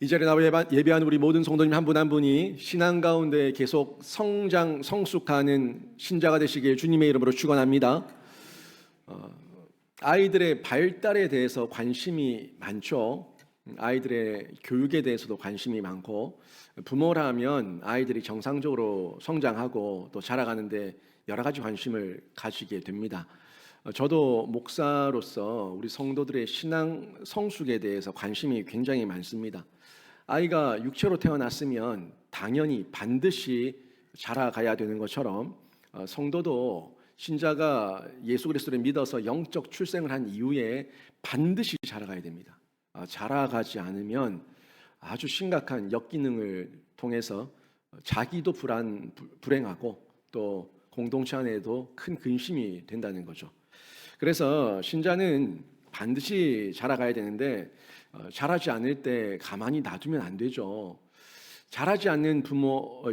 이 자리에 나와 예배하는 우리 모든 성도님 한 분 한 분이 신앙 가운데 계속 성장, 성숙하는 신자가 되시길 주님의 이름으로 축원합니다. 아이들의 발달에 대해서 관심이 많죠. 아이들의 교육에 대해서도 관심이 많고, 부모라면 아이들이 정상적으로 성장하고 또 자라가는데 여러 가지 관심을 가지게 됩니다. 저도 목사로서 우리 성도들의 신앙 성숙에 대해서 관심이 굉장히 많습니다. 아이가 육체로 태어났으면 당연히 반드시 자라가야 되는 것처럼 성도도 신자가 예수 그리스도를 믿어서 영적 출생을 한 이후에 반드시 자라가야 됩니다. 자라가지 않으면 아주 심각한 역기능을 통해서 자기도 불행하고 또 공동체 안에도 큰 근심이 된다는 거죠. 그래서 신자는 반드시 자라가야 되는데 자라지 않을 때 가만히 놔두면 안 되죠. 자라지 않는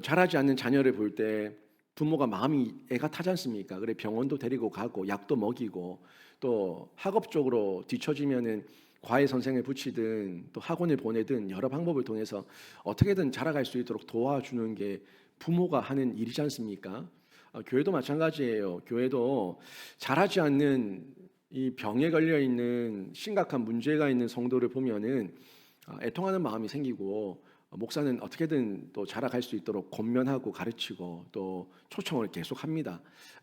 자라지 않는 자녀를 볼 때 부모가 마음이 애가 타지 않습니까? 그래 병원도 데리고 가고 약도 먹이고 또 학업적으로 뒤처지면은 과외 선생을 붙이든 또 학원을 보내든 여러 방법을 통해서 어떻게든 자라갈 수 있도록 도와주는 게 부모가 하는 일이지 않습니까? 교회도 마찬가지예요. 교회도 자라지 않는 이 병에 걸려 있는 심각한 문제가 있는 성도를 보면은 애통하는 마음이 생기고 목사는 어떻게든 또 자라갈 수 있도록 권면하고 가르치고 또 초청을 계속합니다.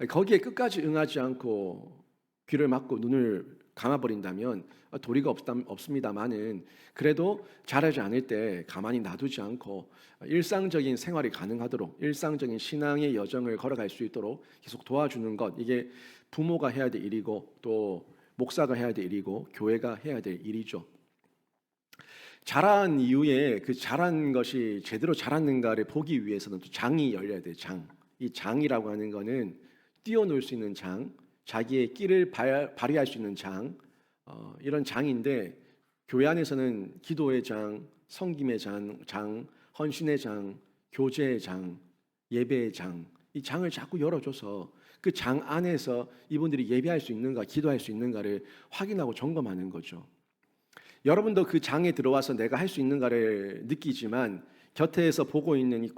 거기에 끝까지 응하지 않고 귀를 막고 눈을 감아버린다면 도리가 없습니다만은 그래도 자라지 않을 때 가만히 놔두지 않고 일상적인 생활이 가능하도록 일상적인 신앙의 여정을 걸어갈 수 있도록 계속 도와주는 것, 이게 부모가 해야 될 일이고 또 목사가 해야 될 일이고 교회가 해야 될 일이죠. 자란 이후에 그 자란 것이 제대로 자랐는가를 보기 위해서는 또 장이 열려야 돼요. 장. 이 장이라고 하는 거는 뛰어놀 수 있는 장, 자기의 끼를 발휘할 수 있는 장, 이런 장인데 교회 안에서는 기도의 장, 섬김의 장, 헌신의 장, 교제의 장, 예배의 장, 이 장을 자꾸 열어줘서 그 장 안에서 이분들이 예배할 수 있는가, 기도할 수 있는가를 확인하고 점검하는 거죠. 여러분도 그 장에 들어와서 내가 할 수 있는가를 느끼지만 곁에서 보고 있는 이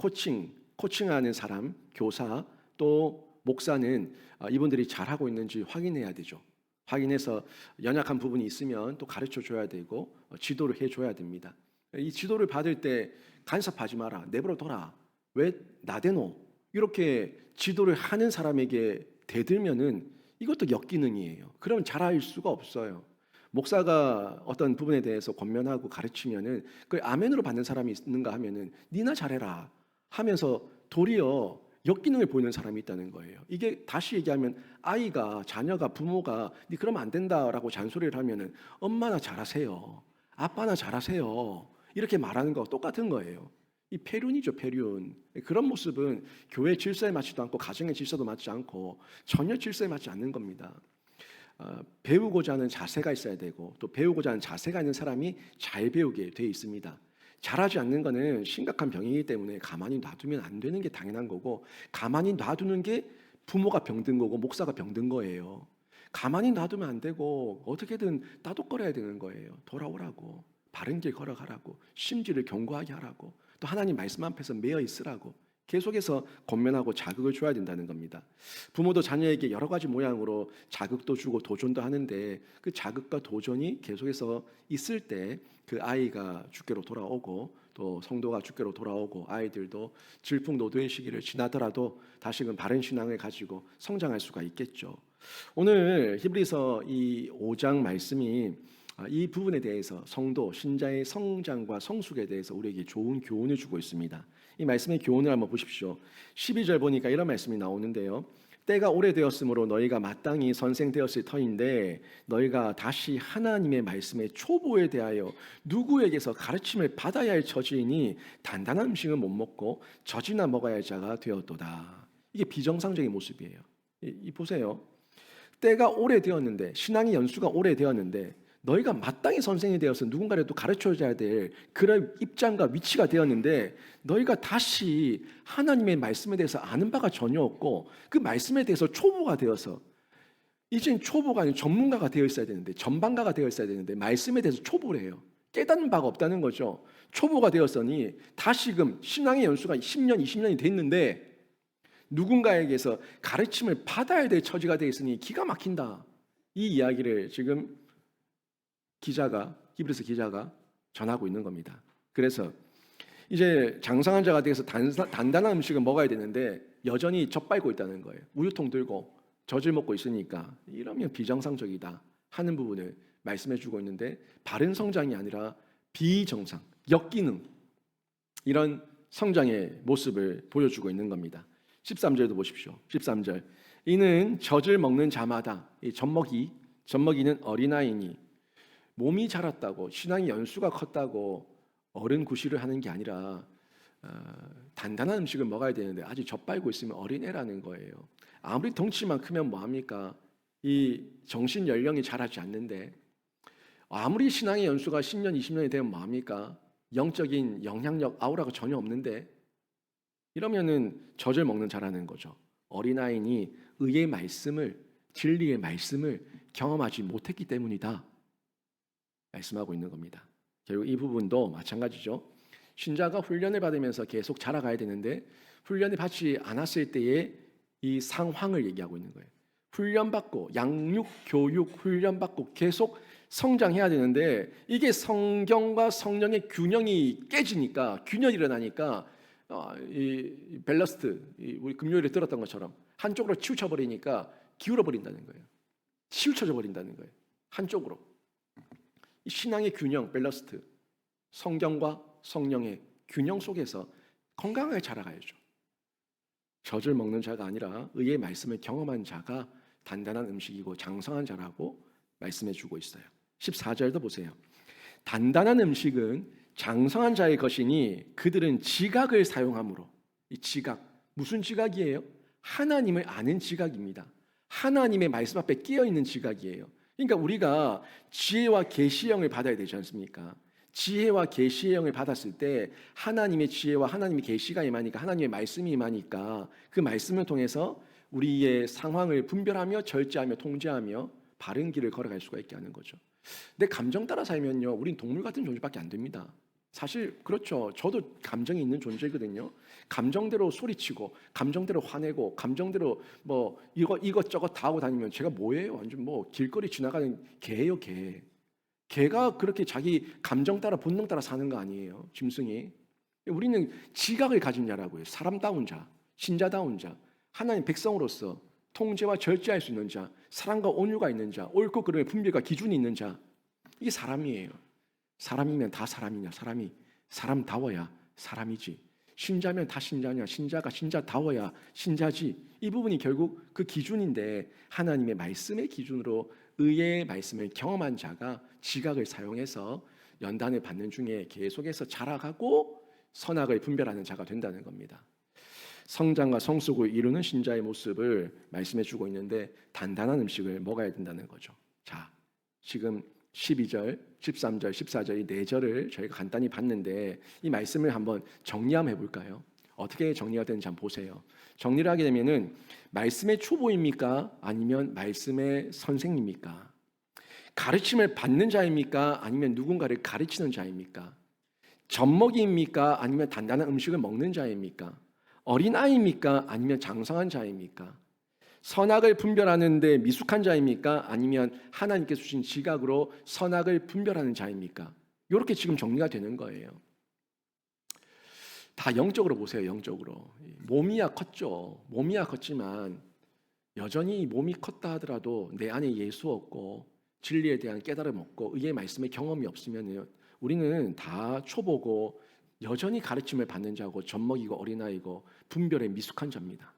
코칭하는 사람, 교사, 또 목사는 이분들이 잘하고 있는지 확인해야 되죠. 확인해서 연약한 부분이 있으면 또 가르쳐 줘야 되고 지도를 해줘야 됩니다. 이 지도를 받을 때 간섭하지 마라, 내버려 둬라, 왜 나대노, 이렇게 지도를 하는 사람에게 대들면은 이것도 역기능이에요. 그러면 잘할 수가 없어요. 목사가 어떤 부분에 대해서 권면하고 가르치면은 그 아멘으로 받는 사람이 있는가 하면은 니나 잘해라 하면서 도리어 역기능을 보이는 사람이 있다는 거예요. 이게 다시 얘기하면 아이가, 자녀가, 부모가 니 그러면 안 된다라고 잔소리를 하면은 엄마나 잘하세요, 아빠나 잘하세요 이렇게 말하는 거 똑같은 거예요. 이 폐륜이죠, 폐륜. 그런 모습은 교회 질서에 맞지도 않고 가정의 질서도 맞지 않고 전혀 질서에 맞지 않는 겁니다. 배우고자 하는 자세가 있어야 되고 또 배우고자 하는 자세가 있는 사람이 잘 배우게 돼 있습니다. 잘하지 않는 거는 심각한 병이기 때문에 가만히 놔두면 안 되는 게 당연한 거고, 가만히 놔두는 게 부모가 병든 거고 목사가 병든 거예요. 가만히 놔두면 안 되고 어떻게든 따독거려야 되는 거예요. 돌아오라고, 바른 길 걸어가라고, 심지를 견고하게 하라고, 또 하나님 말씀 앞에서 매여 있으라고 계속해서 권면하고 자극을 줘야 된다는 겁니다. 부모도 자녀에게 여러 가지 모양으로 자극도 주고 도전도 하는데 그 자극과 도전이 계속해서 있을 때 그 아이가 주께로 돌아오고 또 성도가 주께로 돌아오고 아이들도 질풍노도의 시기를 지나더라도 다시금 바른 신앙을 가지고 성장할 수가 있겠죠. 오늘 히브리서 이 5장 말씀이 이 부분에 대해서 성도, 신자의 성장과 성숙에 대해서 우리에게 좋은 교훈을 주고 있습니다. 이 말씀의 교훈을 한번 보십시오. 12절 보니까 이런 말씀이 나오는데요. 때가 오래되었으므로 너희가 마땅히 선생되었을 터인데 너희가 다시 하나님의 말씀의 초보에 대하여 누구에게서 가르침을 받아야 할 처지이니 단단한 음식은 못 먹고 젖이나 먹어야 할 자가 되었도다. 이게 비정상적인 모습이에요. 이 보세요. 때가 오래되었는데, 신앙의 연수가 오래되었는데 너희가 마땅히 선생이 되어서 누군가를 또 가르쳐줘야 될 그런 입장과 위치가 되었는데 너희가 다시 하나님의 말씀에 대해서 아는 바가 전혀 없고 그 말씀에 대해서 초보가 되어서, 이젠 초보가 아니라 전문가가 되어 있어야 되는데, 전방가가 되어 있어야 되는데 말씀에 대해서 초보래요. 깨닫는 바가 없다는 거죠. 초보가 되었으니 다시금 신앙의 연수가 10년, 20년이 됐는데 누군가에게서 가르침을 받아야 될 처지가 되어 있으니 기가 막힌다. 이 이야기를 지금 히브리서 기자가 전하고 있는 겁니다. 그래서 이제 장성한 자가 되어서 단단한 음식을 먹어야 되는데 여전히 젖밟고 있다는 거예요. 우유통 들고 젖을 먹고 있으니까 이러면 비정상적이다 하는 부분을 말씀해 주고 있는데, 바른 성장이 아니라 비정상, 역기능, 이런 성장의 모습을 보여주고 있는 겁니다. 13절도 보십시오. 13절, 이는 젖을 먹는 자마다, 이 젖먹이는 어린아이니 몸이 자랐다고, 신앙의 연수가 컸다고 어른 구실을 하는 게 아니라 단단한 음식을 먹어야 되는데 아직 젖밟고 있으면 어린애라는 거예요. 아무리 덩치만 크면 뭐합니까? 이 정신 연령이 자라지 않는데, 아무리 신앙의 연수가 10년, 20년이 되면 뭐합니까? 영적인 영향력, 아우라가 전혀 없는데, 이러면은 젖을 먹는 자라는 거죠. 어린아이니 의의 말씀을, 진리의 말씀을 경험하지 못했기 때문이다 말씀하고 있는 겁니다. 결국 이 부분도 마찬가지죠. 신자가 훈련을 받으면서 계속 자라가야 되는데 훈련을 받지 않았을 때의 이 상황을 얘기하고 있는 거예요. 훈련받고 양육, 교육, 훈련받고 계속 성장해야 되는데 이게 성경과 성령의 균형이 깨지니까, 균열이 일어나니까 이 밸러스트, 우리 금요일에 들었던 것처럼 한쪽으로 치우쳐 버리니까 기울어 버린다는 거예요. 치우쳐져 버린다는 거예요. 한쪽으로. 이 신앙의 균형, 밸러스트, 성경과 성령의 균형 속에서 건강하게 자라가야죠. 젖을 먹는 자가 아니라 의의 말씀을 경험한 자가 단단한 음식이고 장성한 자라고 말씀해 주고 있어요. 14절도 보세요. 단단한 음식은 장성한 자의 것이니 그들은 지각을 사용함으로. 이 지각, 무슨 지각이에요? 하나님을 아는 지각입니다. 하나님의 말씀 앞에 끼어있는 지각이에요. 그러니까 우리가 지혜와 계시의 영을 받아야 되지 않습니까? 지혜와 계시의 영을 받았을 때 하나님의 지혜와 하나님의 계시가 임하니까, 하나님의 말씀이 임하니까 그 말씀을 통해서 우리의 상황을 분별하며 절제하며 통제하며 바른 길을 걸어갈 수가 있게 하는 거죠. 내 감정 따라 살면요, 우린 동물 같은 존재밖에 안 됩니다. 사실 그렇죠. 저도 감정이 있는 존재거든요. 감정대로 소리치고 감정대로 화내고 감정대로 뭐 이것저것 다 하고 다니면 제가 뭐예요? 완전 뭐 길거리 지나가는 개예요, 개. 개가 그렇게 자기 감정 따라 본능 따라 사는 거 아니에요, 짐승이. 우리는 지각을 가진 자라고요. 사람다운 자, 신자다운 자, 하나님 백성으로서 통제와 절제할 수 있는 자, 사랑과 온유가 있는 자, 옳고 그름의 분별과 기준이 있는 자, 이게 사람이에요. 사람이면 다 사람이냐? 사람이 사람다워야 사람이지. 신자면 다 신자냐? 신자가 신자다워야 신자지. 이 부분이 결국 그 기준인데, 하나님의 말씀의 기준으로 의의 말씀을 경험한 자가 지각을 사용해서 연단을 받는 중에 계속해서 자라가고 선악을 분별하는 자가 된다는 겁니다. 성장과 성숙을 이루는 신자의 모습을 말씀해 주고 있는데, 단단한 음식을 먹어야 된다는 거죠. 자, 지금 12절, 13절, 14절 이 4절을 저희가 간단히 봤는데 이 말씀을 한번 정리 한번 해볼까요? 어떻게 정리가 되는지 한번 보세요. 정리를 하게 되면은 말씀의 초보입니까? 아니면 말씀의 선생입니까? 가르침을 받는 자입니까? 아니면 누군가를 가르치는 자입니까? 젖먹이입니까? 아니면 단단한 음식을 먹는 자입니까? 어린아이입니까? 아니면 장성한 자입니까? 선악을 분별하는데 미숙한 자입니까? 아니면 하나님께서 주신 지각으로 선악을 분별하는 자입니까? 이렇게 지금 정리가 되는 거예요. 다 영적으로 보세요. 영적으로. 몸이야 컸죠. 몸이야 컸지만 여전히 몸이 컸다 하더라도 내 안에 예수 없고 진리에 대한 깨달음 없고 의의 말씀의 경험이 없으면 우리는 다 초보고 여전히 가르침을 받는 자고 젖먹이고 어린아이고 분별에 미숙한 자입니다.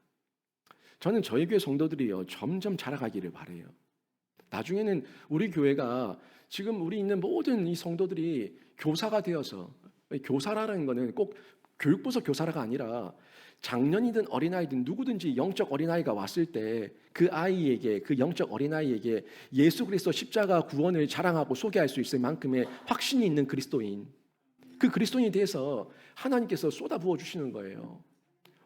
저는 저희 교회 성도들이요, 점점 자라가기를 바라요. 나중에는 우리 교회가 지금 우리 있는 모든 이 성도들이 교사가 되어서, 교사라는 거는 꼭 교육부서 교사라가 아니라 장년이든 어린아이든 누구든지 영적 어린아이가 왔을 때 그 아이에게, 그 영적 어린아이에게 예수 그리스도 십자가 구원을 자랑하고 소개할 수 있을 만큼의 확신이 있는 그리스도인, 그 그리스도인에 대해서 하나님께서 쏟아 부어 주시는 거예요.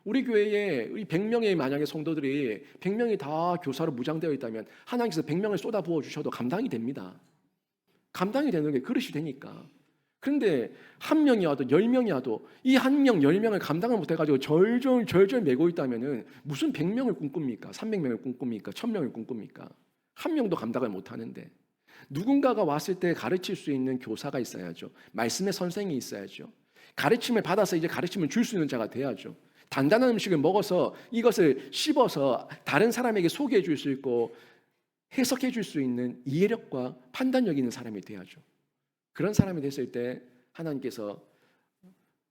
우리 교회에 우리 100명의 만약에 성도들이 100명이 다 교사로 무장되어 있다면 하나님께서 100명을 쏟아 부어 주셔도 감당이 됩니다. 감당이 되는 게 그릇이 되니까. 그런데 한 명이 와도 10명이 와도 이 한 명, 10명을 감당을 못해가지고 절절 매고 있다면은 무슨 100명을 꿈꿉니까? 300명을 꿈꿉니까? 1000명을 꿈꿉니까? 한 명도 감당을 못하는데 누군가가 왔을 때 가르칠 수 있는 교사가 있어야죠. 말씀의 선생이 있어야죠. 가르침을 받아서 이제 가르침을 줄 수 있는 자가 돼야죠. 단단한 음식을 먹어서 이것을 씹어서 다른 사람에게 소개해 줄 수 있고 해석해 줄 수 있는 이해력과 판단력 있는 사람이 돼야죠. 그런 사람이 됐을 때 하나님께서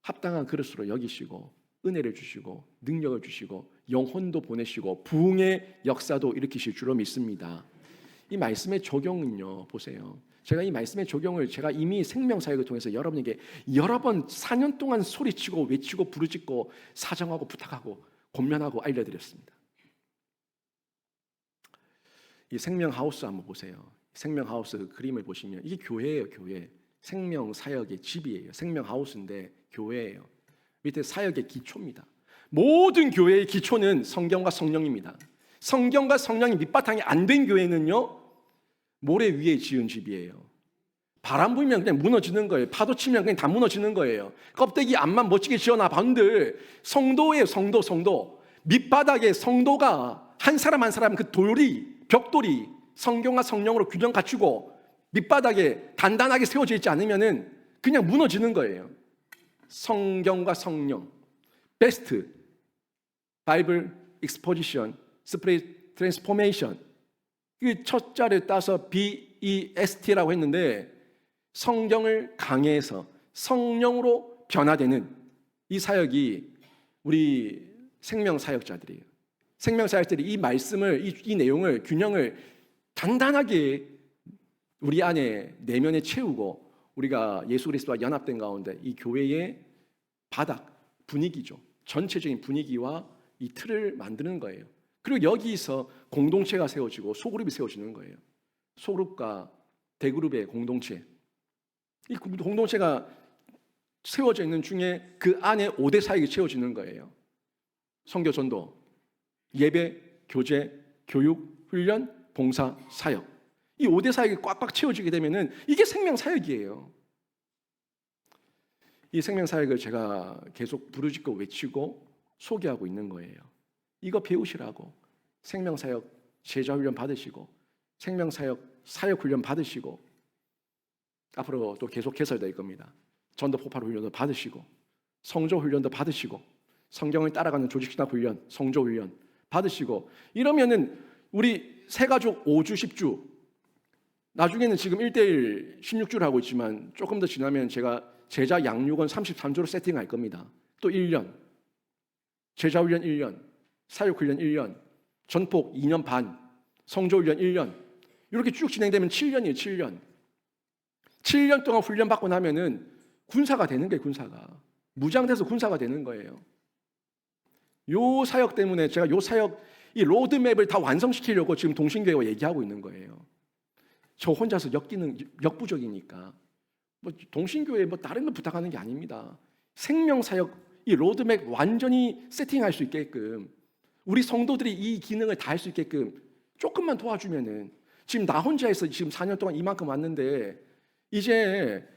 합당한 그릇으로 여기시고 은혜를 주시고 능력을 주시고 영혼도 보내시고 부흥의 역사도 일으키실 줄로 믿습니다. 이 말씀의 적용은요, 보세요. 제가 이 말씀의 적용을 제가 이미 생명사역을 통해서 여러분에게 여러 번 4년 동안 소리치고 외치고 부르짖고 사정하고 부탁하고 권면하고 알려드렸습니다. 이 생명하우스 한번 보세요. 생명하우스 그림을 보시면 이게 교회예요, 교회. 생명사역의 집이에요. 생명하우스인데 교회예요. 밑에 사역의 기초입니다. 모든 교회의 기초는 성경과 성령입니다. 성경과 성령이 밑바탕이 안 된 교회는요, 모래 위에 지은 집이에요. 바람 불면 그냥 무너지는 거예요. 파도 치면 그냥 다 무너지는 거예요. 껍데기 앞만 멋지게 지어놔 반들. 성도예요, 성도. 밑바닥에 성도가 한 사람 한 사람 그 벽돌이 성경과 성령으로 균형 갖추고 밑바닥에 단단하게 세워져 있지 않으면은 그냥 무너지는 거예요. 성경과 성령, 베스트, 바이블 익스포지션, 스피릿 트랜스포메이션. 그 첫 자를 따서 BEST라고 했는데 성경을 강해해서 성령으로 변화되는 이 사역이 우리 생명사역자들이에요. 생명사역자들이 이 말씀을 이 내용을 균형을 단단하게 우리 안에 내면에 채우고 우리가 예수 그리스도와 연합된 가운데 이 교회의 바닥 분위기죠. 전체적인 분위기와 이 틀을 만드는 거예요. 그리고 여기서 공동체가 세워지고 소그룹이 세워지는 거예요. 소그룹과 대그룹의 공동체. 이 공동체가 세워져 있는 중에 그 안에 5대 사역이 채워지는 거예요. 선교 전도, 예배, 교제, 교육, 훈련, 봉사, 사역. 이 5대 사역이 꽉꽉 채워지게 되면은 이게 생명사역이에요. 이 생명사역을 제가 계속 부르짖고 외치고 소개하고 있는 거예요. 이거 배우시라고. 생명사역 제자훈련 받으시고 생명사역 사역훈련 받으시고 앞으로 또 계속 개설될 겁니다. 전도폭발 훈련도 받으시고 성조훈련도 받으시고 성경을 따라가는 조직신학 훈련, 성조훈련 받으시고 이러면은 우리 새가족 5주, 10주 나중에는 지금 1대1 16주를 하고 있지만 조금 더 지나면 제가 제자 양육원 33주로 세팅할 겁니다. 또 1년 제자훈련 1년 사역훈련 1년 전폭 2년 반 성조훈련 1년 이렇게 쭉 진행되면 7년이에요. 7년 동안 훈련받고 나면은 군사가 되는 거예요. 군사가 무장돼서 군사가 되는 거예요. 요 사역 때문에 제가 요 사역 이 로드맵을 다 완성시키려고 지금 동신교회와 얘기하고 있는 거예요. 저 혼자서 역부족이니까 뭐 동신교회 뭐 다른 거 부탁하는 게 아닙니다. 생명사역 이 로드맵 완전히 세팅할 수 있게끔 우리 성도들이 이 기능을 다 할 수 있게끔 조금만 도와주면은 지금 나 혼자 해서 지금 4년 동안 이만큼 왔는데 이제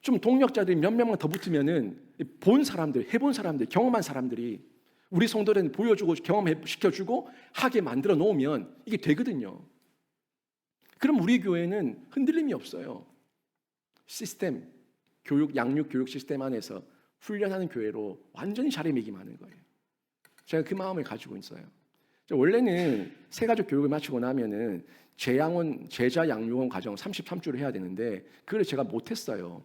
좀 동력자들이 몇 명만 더 붙으면은 본 사람들, 해본 사람들, 경험한 사람들이 우리 성도들한테 보여주고 경험시켜주고 하게 만들어 놓으면 이게 되거든요. 그럼 우리 교회는 흔들림이 없어요. 시스템, 교육, 양육 교육 시스템 안에서 훈련하는 교회로 완전히 자리매김하는 거예요. 제가 그 마음을 가지고 있어요. 원래는 새가족 교육을 마치고 나면은 제자 양육원 과정 33주를 해야 되는데 그걸 제가 못했어요.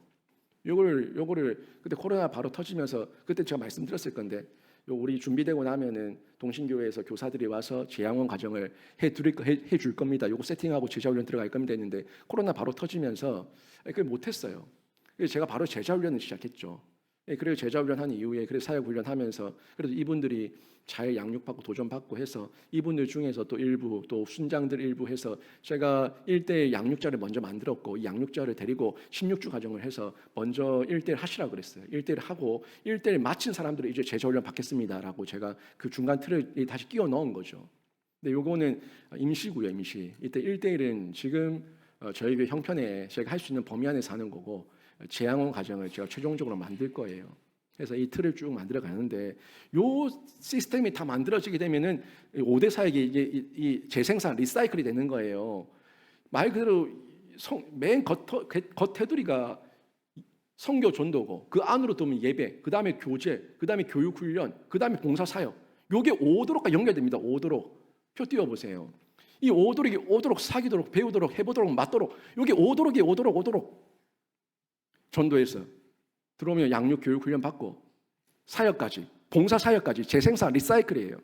요거를 그때 코로나 바로 터지면서 그때 제가 말씀드렸을 건데 우리 준비되고 나면은 동신교회에서 교사들이 와서 재양원 과정을 해줄 겁니다. 요거 세팅하고 제자훈련 들어갈 겁니다 했는데 코로나 바로 터지면서 그걸 못했어요. 그래서 제가 바로 제자훈련을 시작했죠. 그래서 제자훈련 한 이후에 그래서 사역훈련 하면서 그래도 이분들이 잘 양육받고 도전받고 해서 이분들 중에서 또 일부 또 순장들 일부 해서 제가 1대1 양육자를 먼저 만들었고 이 양육자를 데리고 16주 과정을 해서 먼저 1대1 하시라고 그랬어요. 1대1 하고 1대1 마친 사람들이 이제 제자훈련 받겠습니다라고 제가 그 중간 틀을 다시 끼워 넣은 거죠. 근데 요거는 임시고요, 임시. 이때 1대1은 지금 저희 교회 형편에 제가 할 수 있는 범위 안에서 하는 거고 재앙원 과정을 제가 최종적으로 만들 거예요. 그래서 이 틀을 쭉 만들어 가는데 요 시스템이 다 만들어지게 되면은 5대 사역이 이제 이 재생산 리사이클이 되는 거예요. 말 그대로 맨 겉테두리가 선교 전도고 그 안으로 들어오면 예배, 그 다음에 교제, 그 다음에 교육 훈련, 그 다음에 봉사 사역. 요게 오도록과 연결됩니다. 오도록. 표 띄워보세요. 이 오도록이 오도록 사귀도록 배우도록 해보도록 맞도록 요게 오도록이 오도록 전도해서 들어오면 양육 교육 훈련 받고 사역까지 봉사 사역까지 재생산 리사이클이에요.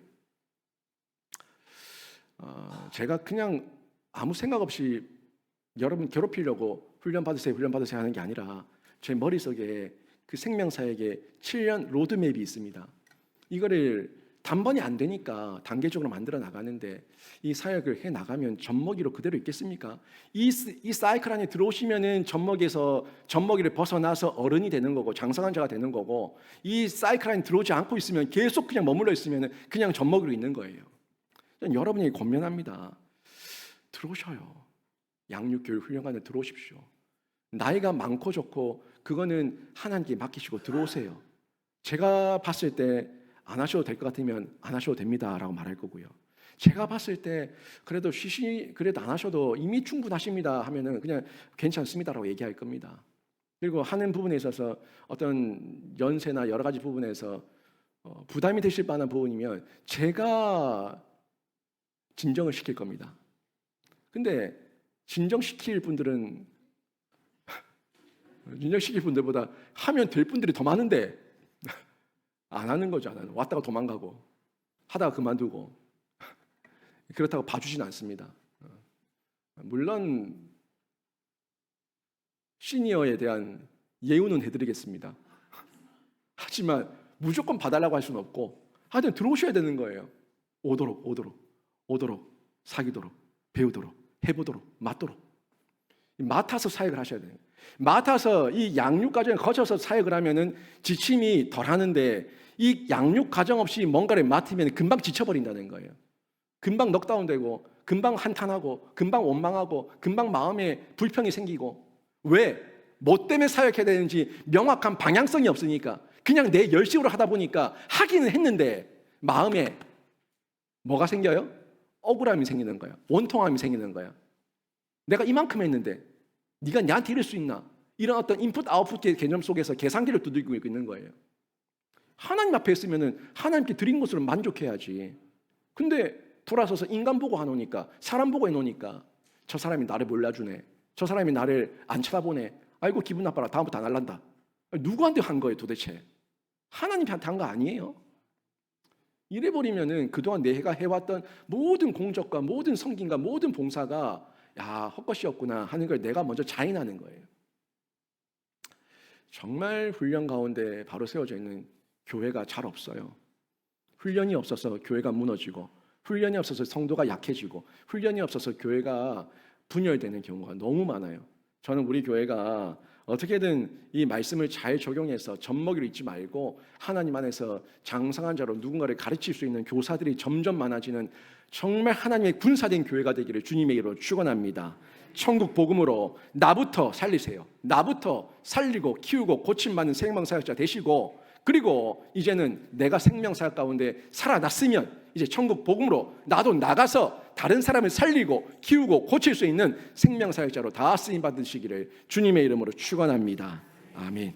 제가 그냥 아무 생각 없이 여러분 괴롭히려고 훈련 받으세요 하는 게 아니라 제 머릿속에 그 생명사역의 7년 로드맵이 있습니다. 이거를 단번에 안 되니까 단계적으로 만들어 나가는데 이 사역을 해 나가면 젖먹이로 그대로 있겠습니까? 이 사이클 안에 들어오시면은 젖먹이를 벗어나서 어른이 되는 거고 장성한 자가 되는 거고 이 사이클 안에 들어오지 않고 있으면 계속 그냥 머물러 있으면은 그냥 젖먹이로 있는 거예요. 여러분이 권면합니다. 들어오셔요. 양육교육 훈련관에 들어오십시오. 나이가 많고 좋고 그거는 하나님께 맡기시고 들어오세요. 제가 봤을 때 안 하셔도 될 것 같으면 안 하셔도 됩니다라고 말할 거고요. 제가 봤을 때 그래도 그래도 안 하셔도 이미 충분하십니다 하면은 그냥 괜찮습니다라고 얘기할 겁니다. 그리고 하는 부분에 있어서 어떤 연세나 여러 가지 부분에서 부담이 되실 만한 부분이면 제가 진정을 시킬 겁니다. 근데 진정시킬 분들보다 하면 될 분들이 더 많은데 안 하는 거죠. 왔다가 도망가고 하다가 그만두고 그렇다고 봐주진 않습니다. 물론 시니어에 대한 예우는 해드리겠습니다. 하지만 무조건 봐달라고 할 수는 없고 하여튼 들어오셔야 되는 거예요. 오도록 사귀도록 배우도록 해보도록 맞도록 맡아서 사역을 하셔야 돼요. 맡아서 이 양육 과정을 거쳐서 사역을 하면은 지침이 덜하는데 이 양육 과정 없이 뭔가를 맡으면 금방 지쳐버린다는 거예요. 금방 넉다운되고 금방 한탄하고 금방 원망하고 금방 마음에 불평이 생기고 왜? 뭐 때문에 사역해야 되는지 명확한 방향성이 없으니까 그냥 내 열심으로 하다 보니까 하기는 했는데 마음에 뭐가 생겨요? 억울함이 생기는 거야. 원통함이 생기는 거야. 내가 이만큼 했는데 네가 나한테 이럴 수 있나? 이런 어떤 인풋 아웃풋의 개념 속에서 계산기를 두들기고 있는 거예요. 하나님 앞에 있으면은 하나님께 드린 것으로 만족해야지. 근데 돌아서서 인간 보고 하노니까 사람 보고 해놓으니까 저 사람이 나를 몰라주네. 저 사람이 나를 안 쳐다보네. 아이고 기분 나빠라. 다음부터 안 할란다. 누구한테 한 거예요 도대체? 하나님한테 한 거 아니에요? 이래버리면은 그동안 내가 해왔던 모든 공적과 모든 성김과 모든 봉사가 야 헛것이었구나 하는 걸 내가 먼저 자인하는 거예요. 정말 훈련 가운데 바로 세워져 있는 교회가 잘 없어요. 훈련이 없어서 교회가 무너지고 훈련이 없어서 성도가 약해지고 훈련이 없어서 교회가 분열되는 경우가 너무 많아요. 저는 우리 교회가 어떻게든 이 말씀을 잘 적용해서 젖먹이를 잊지 말고 하나님 안에서 장성한 자로 누군가를 가르칠 수 있는 교사들이 점점 많아지는 정말 하나님의 군사된 교회가 되기를 주님의 이름으로 축원합니다. 천국 복음으로 나부터 살리세요. 나부터 살리고 키우고 고침받는 생명사역자 되시고 그리고 이제는 내가 생명사역 가운데 살아났으면 이제 천국 복음으로 나도 나가서 다른 사람을 살리고 키우고 고칠 수 있는 생명사역자로 다 쓰임 받으시기를 주님의 이름으로 축원합니다. 아멘.